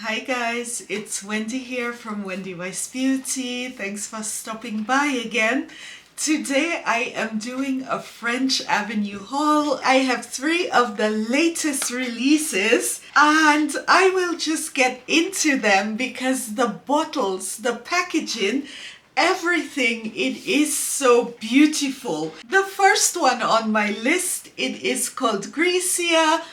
Hi guys, it's Wendy here from Wendy Wise Beauty. Thanks for stopping by again. Today I am doing a French Avenue haul. I have 3 of the latest releases and I will just get into them because the bottles, the packaging, everything, it is so beautiful. The first one on my list, it is called Grecia.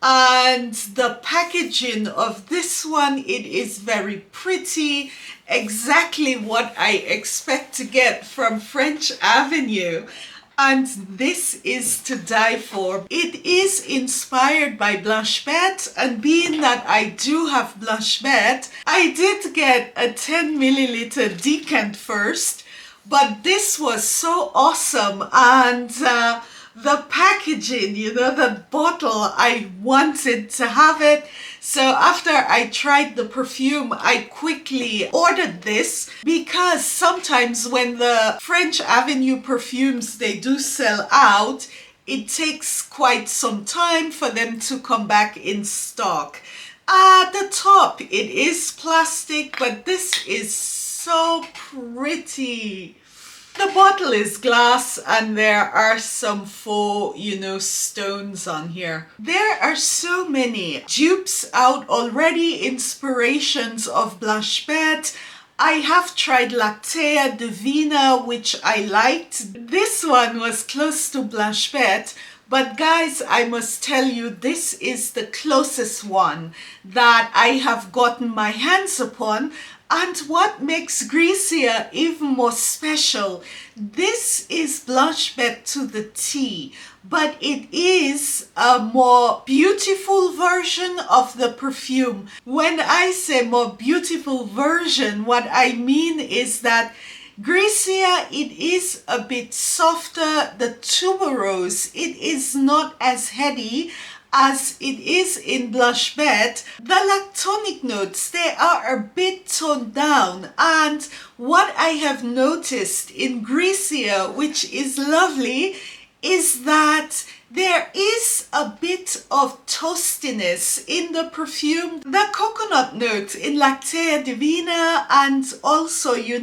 And the packaging of this one, it is very pretty, exactly what I expect to get from French Avenue. And this is to die for. It is inspired by Blanche Bete, and being that I do have Blanche Bete, I did get a 10 milliliter decant first, but this was so awesome, and the packaging, the bottle, I wanted to have it. So after I tried the perfume, I quickly ordered this because sometimes when the French Avenue perfumes, they do sell out, it takes quite some time for them to come back in stock. At the top, it is plastic, but this is so pretty. The bottle is glass and there are some faux, stones on here. There are so many dupes out already, inspirations of Blanche Bete. I have tried Lactea Divina, which I liked. This one was close to Blanche Bete, but guys, I must tell you, this is the closest one that I have gotten my hands upon. And what makes Grecia even more special, this is Blanche Bete to the T, but it is a more beautiful version of the perfume. When I say more beautiful version, what I mean is that Grecia, it is a bit softer. The tuberose, it is not as heady as it is in Blanche Bete. The lactonic notes, they are a bit toned down, and what I have noticed in Grecia, which is lovely, is that there is a bit of toastiness in the perfume. The coconut note in Lactea Divina, and also, in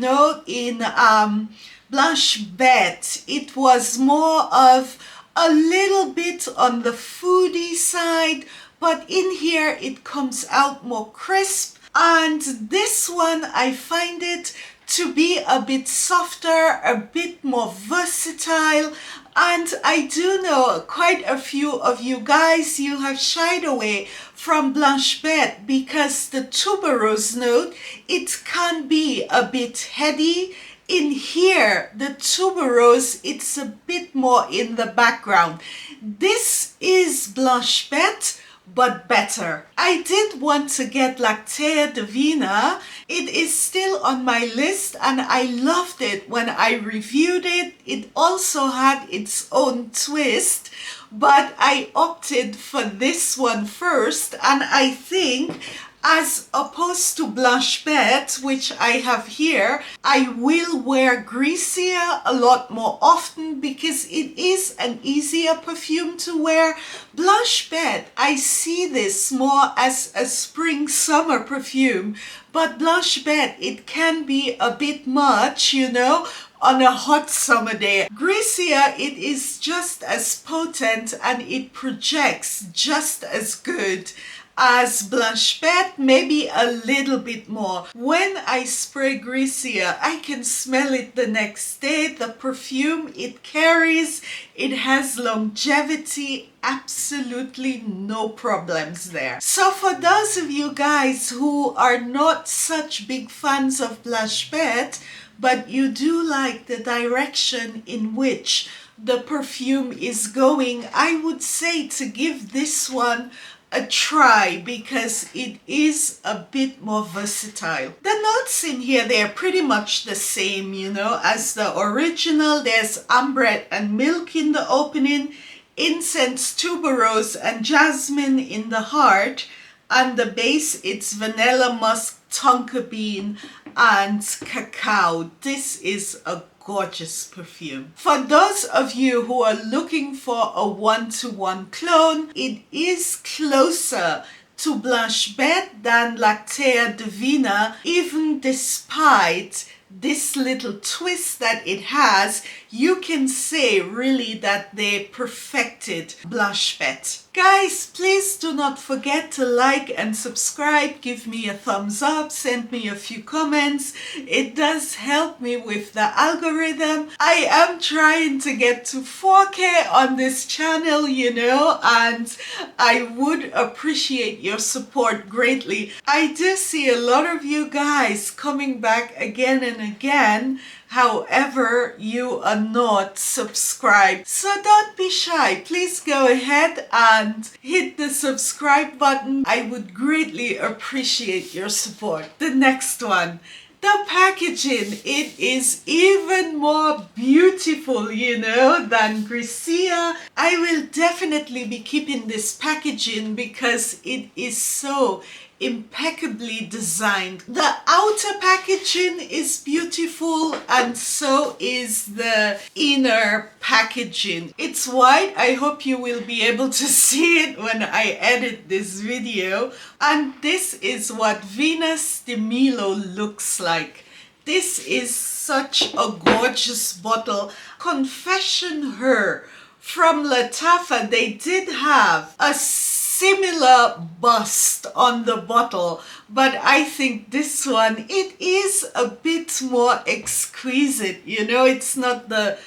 Blanche Bete, it was more of a little bit on the foodie side, but in here it comes out more crisp. And this one, I find it to be a bit softer, a bit more versatile. And I do know quite a few of you guys, you have shied away from Blanche Bete because the tuberose note, it can be a bit heady. In here, the tuberose, it's a bit more in the background. This is Blanche Bete, but better. I did want to get Lactea Divina. It is still on my list and I loved it when I reviewed it. It also had its own twist, but I opted for this one first, and I think as opposed to Blanche Bete, which I have here, I will wear Grecia a lot more often because it is an easier perfume to wear. Blanche Bete, I see this more as a spring-summer perfume, but Blanche Bete, it can be a bit much, on a hot summer day. Grecia, it is just as potent and it projects just as good as Blanche Bete, maybe a little bit more. When I spray Grecia, I can smell it the next day. The perfume it carries, it has longevity, absolutely no problems there. So for those of you guys who are not such big fans of Blanche Bete, but you do like the direction in which the perfume is going, I would say to give this one a try because it is a bit more versatile. The notes in here, they're pretty much the same, as the original. There's ambrette and milk in the opening, incense, tuberose, and jasmine in the heart. And the base, it's vanilla, musk, tonka bean, and cacao. This is a gorgeous perfume. For those of you who are looking for a one-to-one clone, it is closer to Blanche Bete than Lactea Divina, even despite this little twist that it has. You can say really that they perfected Blanche Bete. Guys, please do not forget to like and subscribe, give me a thumbs up, send me a few comments. It does help me with the algorithm. I am trying to get to 4K on this channel, you know, and I would appreciate your support greatly. I do see a lot of you guys coming back again and again. However, you are not subscribed. So don't be shy. Please go ahead and hit the subscribe button. I would greatly appreciate your support. The next one. The packaging, it is even more beautiful, you know, than Grecia. I will definitely be keeping this packaging because it is so impeccably designed. The outer packaging is beautiful and so is the inner packaging. It's white. I hope you will be able to see it when I edit this video. And this is what Venus de Milo looks like. This is such a gorgeous bottle. Confession her, from Lattafa, they did have a similar bust on the bottle, but I think this one, it is a bit more exquisite, you know. It's not the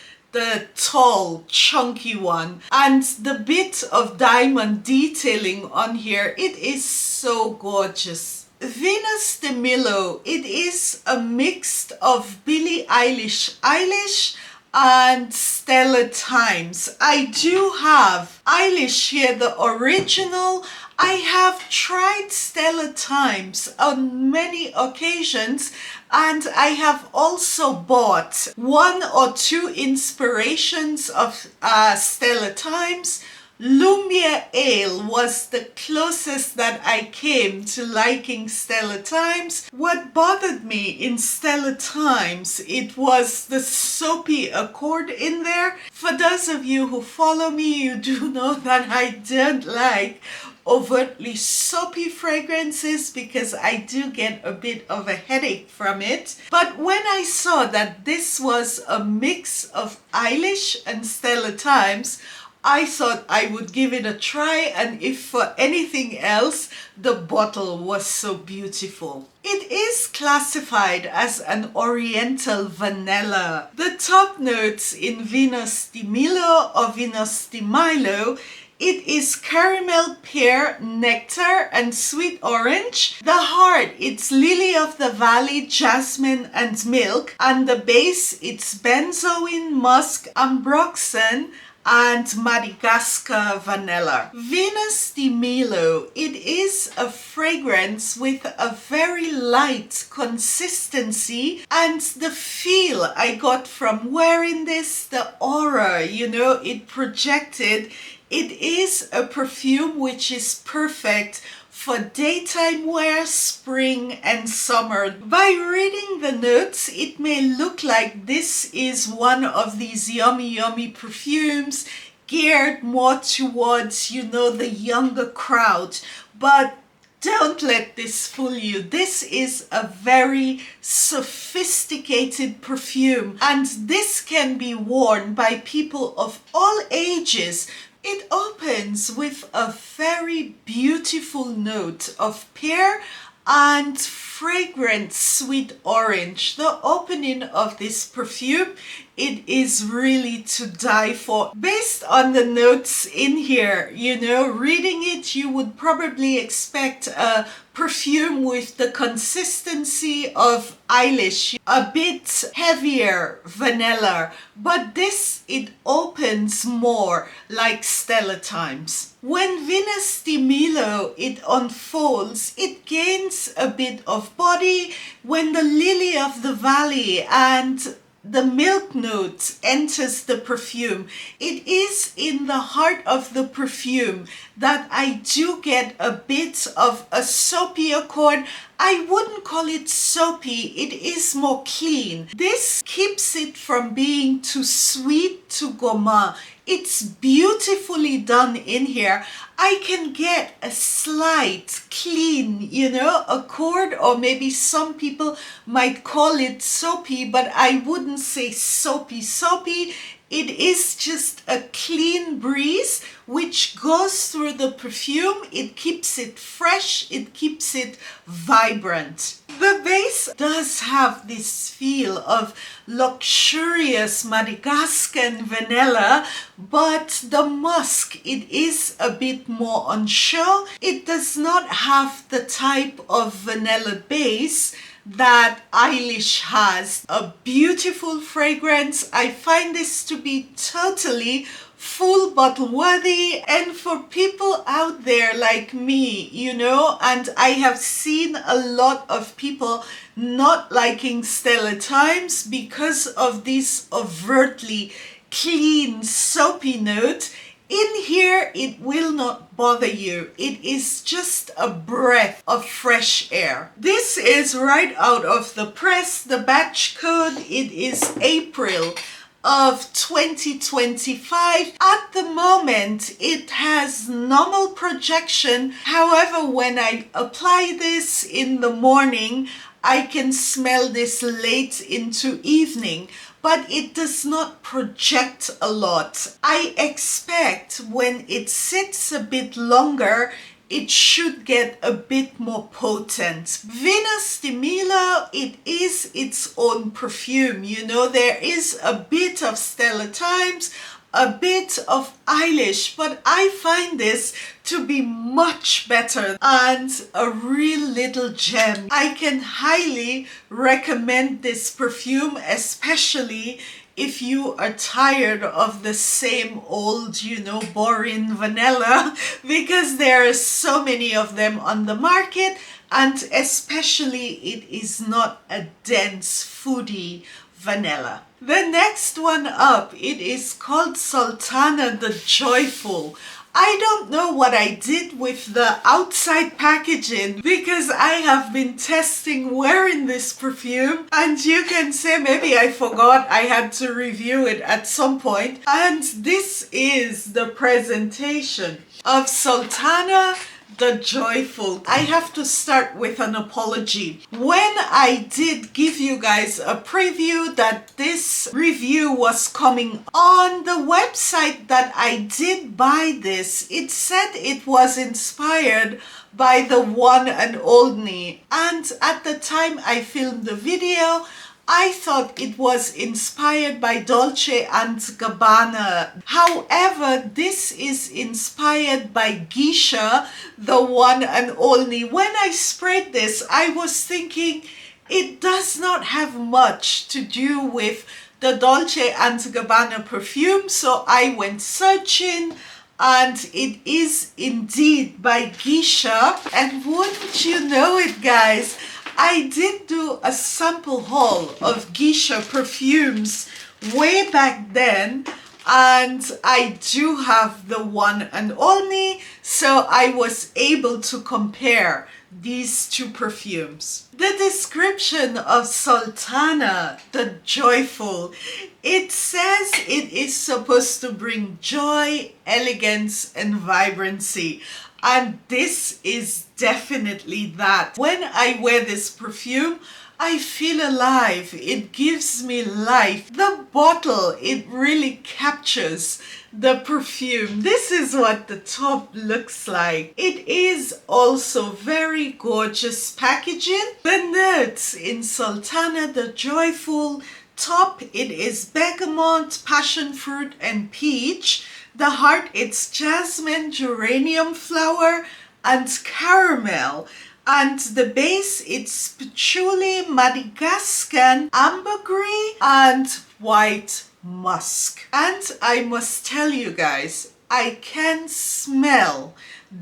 tall chunky one, and the bit of diamond detailing on here, it is so gorgeous. Venus de Milo, it is a mix of Billie Eilish and Stellar Times. I do have Eilish here, the original. I have tried Stellar Times on many occasions, and I have also bought 1 or 2 inspirations of Stellar Times. Lumiere Elle was the closest that I came to liking Stellar Times. What bothered me in Stellar Times, it was the soapy accord in there. For those of you who follow me, you do know that I don't like overtly soapy fragrances because I do get a bit of a headache from it. But when I saw that this was a mix of Eilish and Stellar Times, I thought I would give it a try, and if for anything else, the bottle was so beautiful. It is classified as an oriental vanilla. The top notes in Venus de Milo or Venus de Milo, it is caramel, pear, nectar, and sweet orange. The heart, it's lily of the valley, jasmine, and milk. And the base, it's benzoin, musk, ambroxan, and Madagascar vanilla. Venus de Milo, it is a fragrance with a very light consistency, and the feel I got from wearing this, the aura, you know, it projected. It is a perfume which is perfect for daytime wear, spring and summer. By reading the notes, it may look like this is one of these yummy perfumes geared more towards, you know, the younger crowd. But don't let this fool you. This is a very sophisticated perfume, and this can be worn by people of all ages. It opens with a very beautiful note of pear and fragrant sweet orange. The opening of this perfume, it is really to die for. Based on the notes in here, you know, reading it, you would probably expect a perfume with the consistency of Eilish, a bit heavier vanilla, but this, it opens more like Stellar Times. When Venus de Milo, it unfolds, it gains a bit of body. When the lily of the valley and the milk note enters the perfume, it is in the heart of the perfume that I do get a bit of a soapy accord. I wouldn't call it soapy, it is more clean. This keeps it from being too sweet to gourmand. It's beautifully done in here. I can get a slight clean, accord, or maybe some people might call it soapy, but I wouldn't say soapy. It is just a clean breeze which goes through the perfume. It keeps it fresh, it keeps it vibrant. The base does have this feel of luxurious Madagascan vanilla, but the musk, it is a bit more on show. It does not have the type of vanilla base that Eilish has. A beautiful fragrance. I find this to be totally full bottle worthy, and for people out there like me, and I have seen a lot of people not liking Stellar Times because of this overtly clean soapy note. In here, it will not bother you. It is just a breath of fresh air. This is right out of the press. The batch code, it is April of 2025. At the moment, it has normal projection. However, when I apply this in the morning, I can smell this late into evening, but it does not project a lot. I expect when it sits a bit longer, it should get a bit more potent. Venus de Milo, it is its own perfume. There is a bit of Stellar Times, a bit of Eilish, but I find this to be much better and a real little gem. I can highly recommend this perfume, especially if you are tired of the same old, boring vanilla, because there are so many of them on the market, and especially it is not a dense, foody vanilla. The next one up, it is called Sultana the Joyful. I don't know what I did with the outside packaging because I have been testing wearing this perfume, and you can say maybe I forgot I had to review it at some point. And this is the presentation of Sultana the Joyful. I have to start with an apology. When I did give you guys a preview that this review was coming on the website that I did buy this, it said it was inspired by the one and only. And at the time I filmed the video, I thought it was inspired by Dolce & Gabbana. However, this is inspired by Gissah, the one and only. When I sprayed this, I was thinking it does not have much to do with the Dolce & Gabbana perfume, so I went searching, and it is indeed by Gissah. And wouldn't you know it, guys, I did do a sample haul of Gissah perfumes way back then, and I do have the one and only, so I was able to compare these two perfumes. The description of Sultana the Joyful, it says it is supposed to bring joy, elegance, and vibrancy. And this is definitely that. When I wear this perfume, I feel alive. It gives me life. The bottle, it really captures the perfume. This is what the top looks like. It is also very gorgeous packaging. The notes in Sultana the Joyful top, it is bergamot, passion fruit, and peach. The heart, it's jasmine, geranium flower, and caramel. And the base, it's patchouli, Madagascan, ambergris, and white musk. And I must tell you guys, I can smell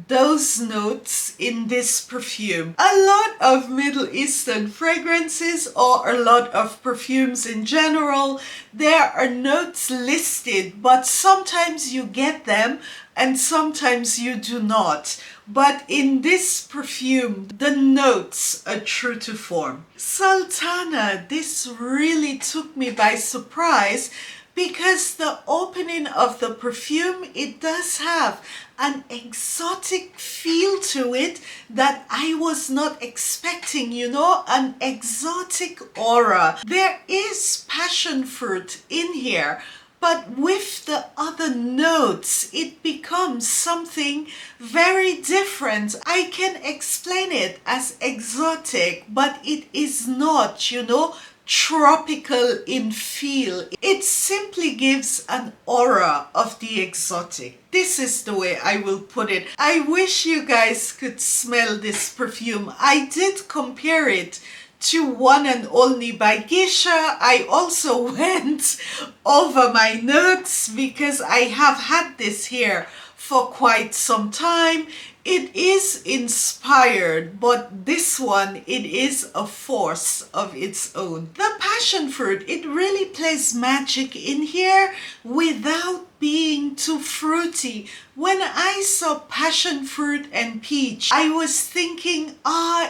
those notes in this perfume. A lot of Middle Eastern fragrances, or a lot of perfumes in general, there are notes listed, but sometimes you get them and sometimes you do not. But in this perfume, the notes are true to form. Sultana, this really took me by surprise because the opening of the perfume, it does have an exotic feel to it that I was not expecting, you know, an exotic aura. There is passion fruit in here, but with the other notes, it becomes something very different. I can explain it as exotic, but it is not, you know, tropical in feel. It simply gives an aura of the exotic. This is the way I will put it. I wish you guys could smell this perfume. I did compare it to One and Only by Gissah. I also went over my notes because I have had this here for quite some time. It is inspired, but this one, it is a force of its own. The passion fruit, it really plays magic in here without being too fruity. When I saw passion fruit and peach, I was thinking,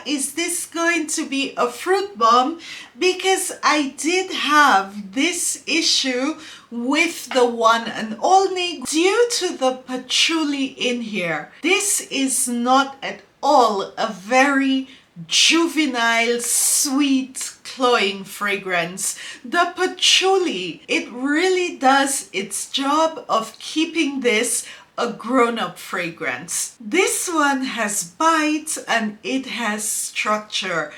is this going to be a fruit bomb? Because I did have this issue with the One and Only due to the patchouli in here. This is not at all a very juvenile, sweet, cloying fragrance. The patchouli, it really does its job of keeping this a grown-up fragrance. This one has bite and it has structure.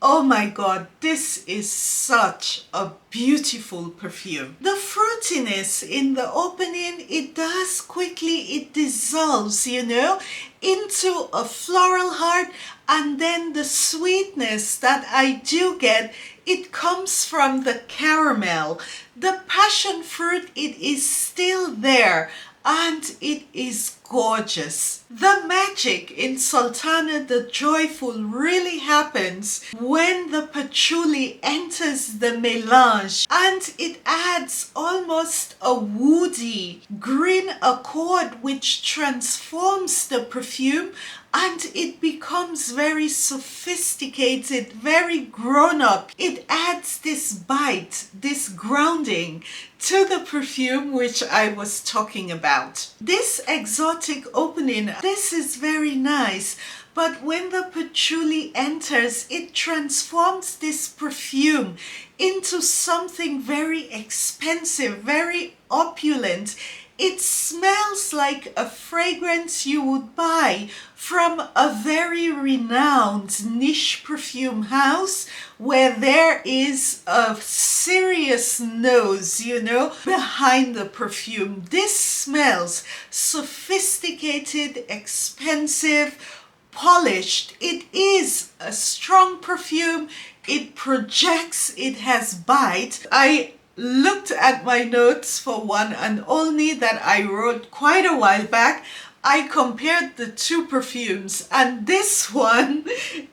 Oh my god, this is such a beautiful perfume. The fruitiness in the opening, it does quickly, it dissolves, you know, into a floral heart, and then the sweetness that I do get, it comes from the caramel. The passion fruit, it is still there, and it is gorgeous. The magic in Sultana the Joyful really happens when the patchouli enters the melange, and it adds almost a woody green accord which transforms the perfume, and it becomes very sophisticated, very grown up. It adds this bite, this grounding to the perfume which I was talking about. This exotic opening, this is very nice, but when the patchouli enters, it transforms this perfume into something very expensive, very opulent. It smells like a fragrance you would buy from a very renowned niche perfume house where there is a serious nose, you know, behind the perfume. This smells sophisticated, expensive, polished. It is a strong perfume. It projects, it has bite. I looked at my notes for One and Only that I wrote quite a while back. I compared the two perfumes, and this one,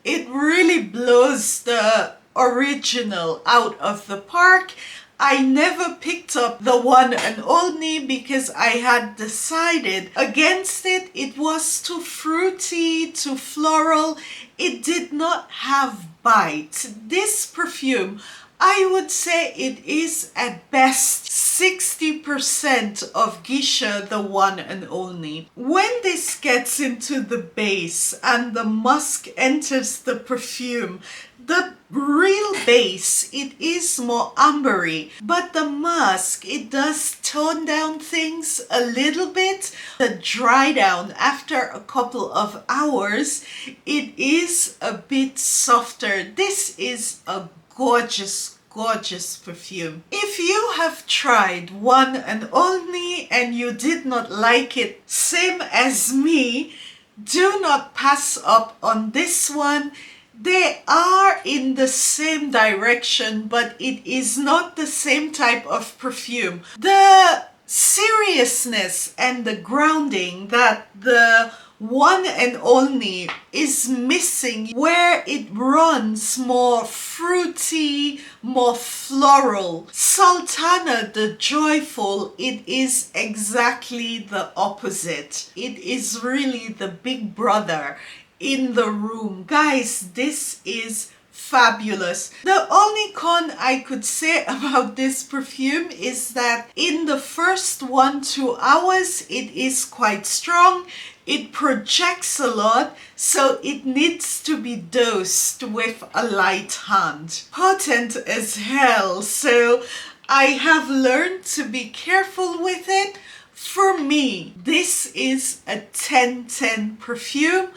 it really blows the original out of the park. I never picked up the One and Only because I had decided against it. It was too fruity, too floral. It did not have bite. This perfume, I would say it is at best 60% of Gissah, the One and Only. When this gets into the base and the musk enters the perfume, the real base, it is more ambery, but the musk, it does tone down things a little bit. The dry down after a couple of hours, it is a bit softer. This is a gorgeous perfume. If you have tried One and Only and you did not like it, same as me, do not pass up on this one. They are in the same direction, but it is not the same type of perfume. The seriousness and the grounding that the One and Only is missing, where it runs more fruity, more floral. Sultana the Joyful, it is exactly the opposite. It is really the big brother in the room. Guys, this is fabulous. The only con I could say about this perfume is that in the first 1-2 hours it is quite strong. It projects a lot, so it needs to be dosed with a light hand. Potent as hell, so I have learned to be careful with it. For me, this is a 10/10 perfume.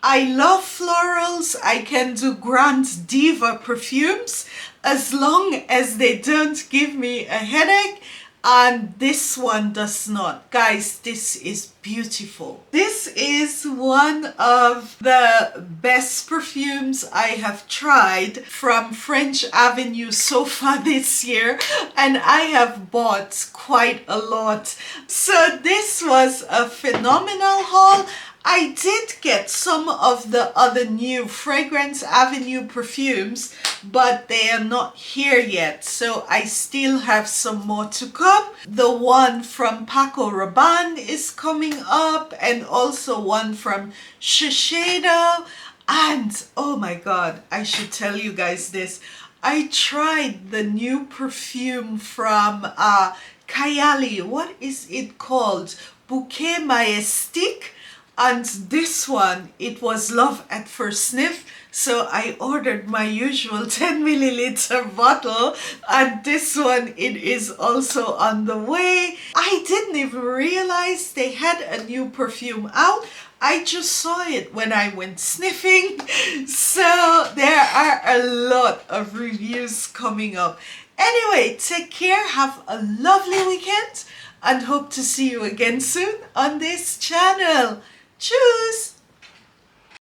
I love florals. I can do Grand Diva perfumes as long as they don't give me a headache, and this one does not. Guys, this is beautiful. This is one of the best perfumes I have tried from French Avenue so far this year, and I have bought quite a lot. So this was a phenomenal haul. I did get some of the other new Fragrance Avenue perfumes, but they are not here yet, so I still have some more to come. The one from Paco Rabanne is coming up, and also one from Shiseido. And oh my god, I should tell you guys this. I tried the new perfume from Kayali. What is it called? Bouquet Majestic. And this one, it was love at first sniff. So I ordered my usual 10 milliliter bottle, and this one, it is also on the way. I didn't even realize they had a new perfume out. I just saw it when I went sniffing. So there are a lot of reviews coming up. Anyway, take care, have a lovely weekend, and hope to see you again soon on this channel. Tschüss!